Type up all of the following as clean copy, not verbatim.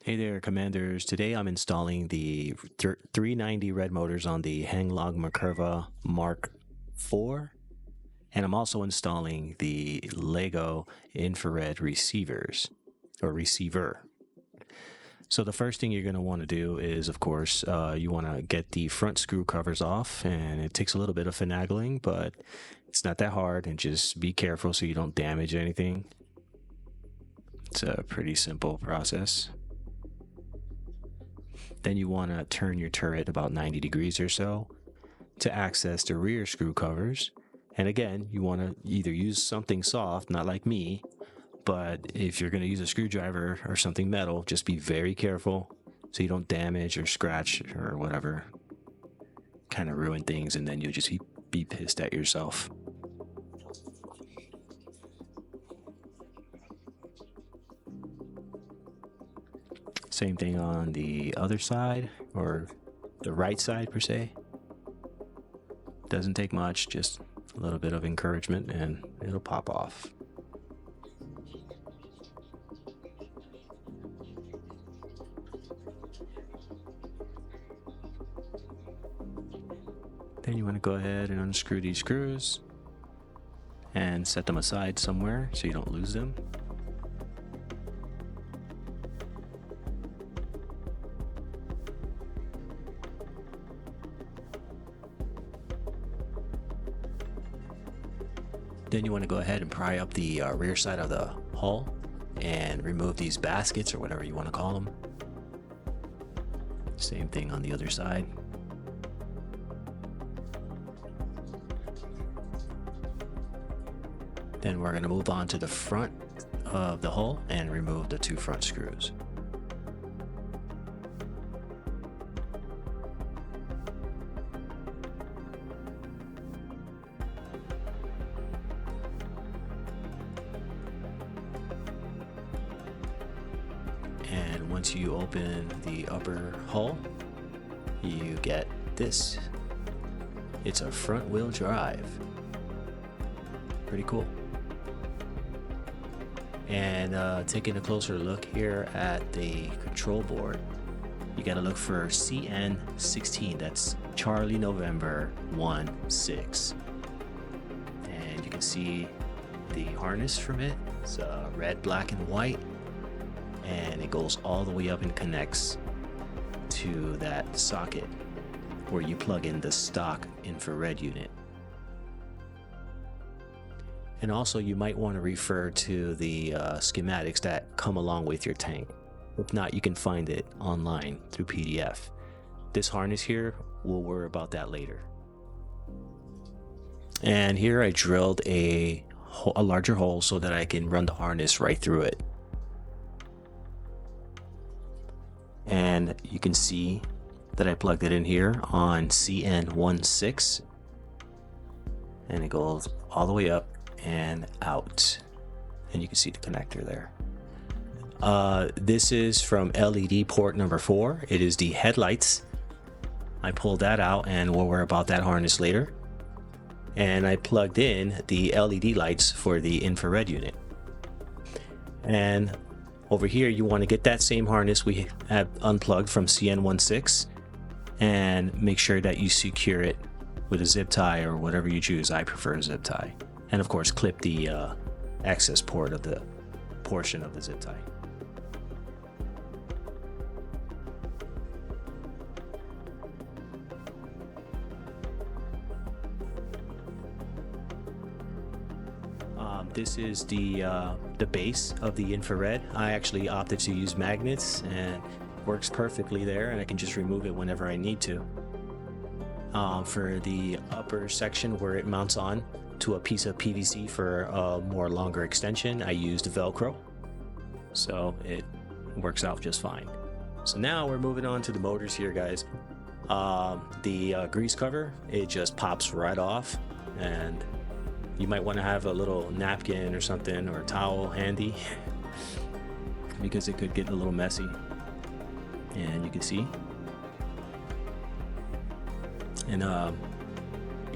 Hey there, Commanders. Today I'm installing the 390 red motors on the Heng Merkava Mark IV, and I'm also installing the Lego infrared receivers, or receiver. So the first thing you're going to want to do is, of course, you want to get the front screw covers off, and it takes a little bit of finagling, but it's not that hard, and just be careful so you don't damage anything. It's a pretty simple process. Then you want to turn your turret about 90 degrees or so to access the rear screw covers. And again, you want to either use something soft, not like me, but if you're going to use a screwdriver or something metal, just be very careful so you don't damage or scratch or whatever, kind of ruin things, and then you'll just be pissed at yourself. Same thing on the other side, or the right side per se. Doesn't take much, just a little bit of encouragement and it'll pop off. Then you want to go ahead and unscrew these screws and set them aside somewhere so you don't lose them. Then you want to go ahead and pry up the rear side of the hull and remove these baskets, or whatever you want to call them. Same thing on the other side. Then we're going to move on to the front of the hull and remove the two front screws. And once you open the upper hull, you get this. It's a front wheel drive. Pretty cool. And taking a closer look here at the control board, you gotta look for CN16. That's Charlie November 16. And you can see the harness from it. It's red, black, and white. And it goes all the way up and connects to that socket where you plug in the stock infrared unit. And also, you might want to refer to the schematics that come along with your tank. If not, you can find it online through PDF. This harness here, we'll worry about that later. And here I drilled a larger hole so that I can run the harness right through it. And you can see that I plugged it in here on CN16, and it goes all the way up and out, and you can see the connector there. This is from LED port number 4. It is the headlights. I pulled that out, and we'll worry about that harness later. And I plugged in the LED lights for the infrared unit. And over here, you want to get that same harness we have unplugged from CN16 and make sure that you secure it with a zip tie or whatever you choose. I prefer a zip tie. And of course, clip the access port of the portion of the zip tie. This is the base of the infrared. I actually opted to use magnets, and works perfectly there, and I can just remove it whenever I need to. For the upper section where it mounts on to a piece of PVC for a more longer extension, I used Velcro, so it works out just fine. So now we're moving on to the motors here, guys. The grease cover, it just pops right off, and you might want to have a little napkin or something, or a towel handy because it could get a little messy. And you can see. And to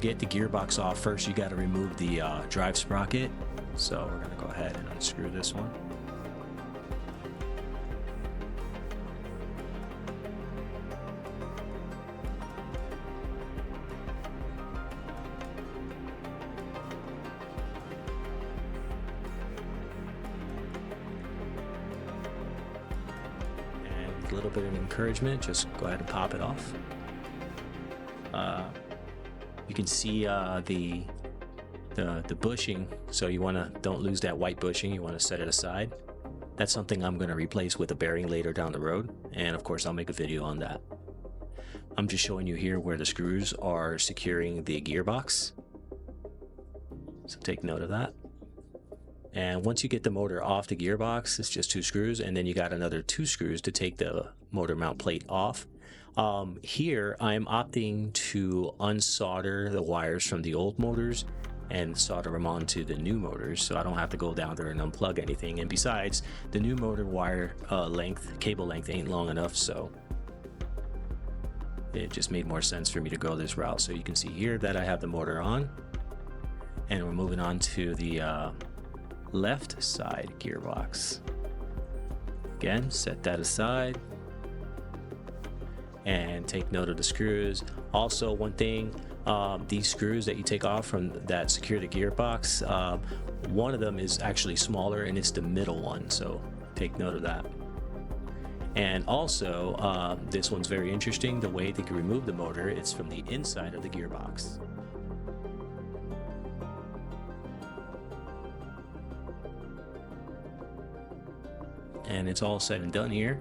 get the gearbox off, first you got to remove the drive sprocket. So we're going to go ahead and unscrew this one. with a little bit of encouragement, just go ahead and pop it off. You can see the bushing, so you don't lose that white bushing. You want to set it aside. That's something I'm going to replace with a bearing later down the road, and of course I'll make a video on that. I'm just showing you here where the screws are securing the gearbox, so take note of that. And once you get the motor off the gearbox, it's just 2 screws, and then you got another 2 screws to take the motor mount plate off. Here I'm opting to unsolder the wires from the old motors and solder them onto the new motors, so I don't have to go down there and unplug anything. And besides, the new motor wire cable length ain't long enough, so it just made more sense for me to go this route. So you can see here that I have the motor on, and we're moving on to the left side gearbox. Again, set that aside and take note of the screws. Also, one thing, these screws that you take off from that secure the gearbox, one of them is actually smaller, and it's the middle one, so take note of that. And also, this one's very interesting. The way they can remove the motor, it's from the inside of the gearbox. And it's all said and done here.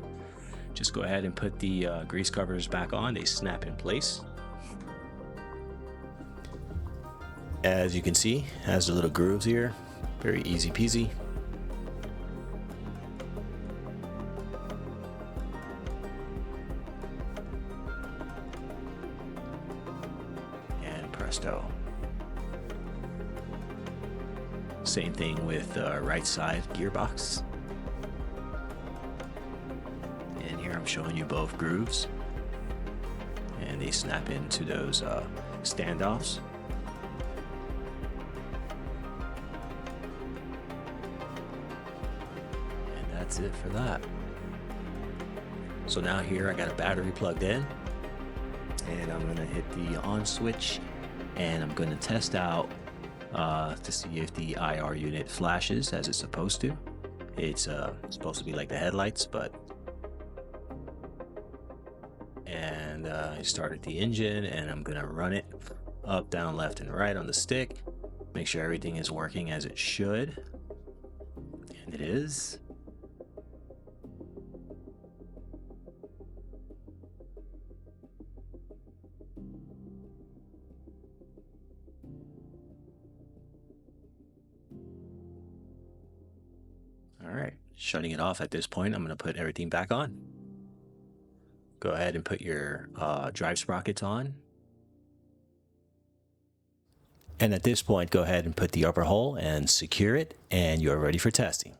Just go ahead and put the grease covers back on. They snap in place. As you can see, has the little grooves here. Very easy peasy. And presto. Same thing with the right side gearbox. And here I'm showing you both grooves. And they snap into those standoffs. That's it for that. So now here I got a battery plugged in, and I'm gonna hit the on switch, and I'm gonna test out to see if the IR unit flashes as it's supposed to. It's supposed to be like the headlights, and I started the engine, and I'm gonna run it up, down, left, and right on the stick. Make sure everything is working as it should, and it is. All right, shutting it off at this point. I'm going to put everything back on. Go ahead and put your drive sprockets on. And at this point, go ahead and put the upper hole and secure it, and you're ready for testing.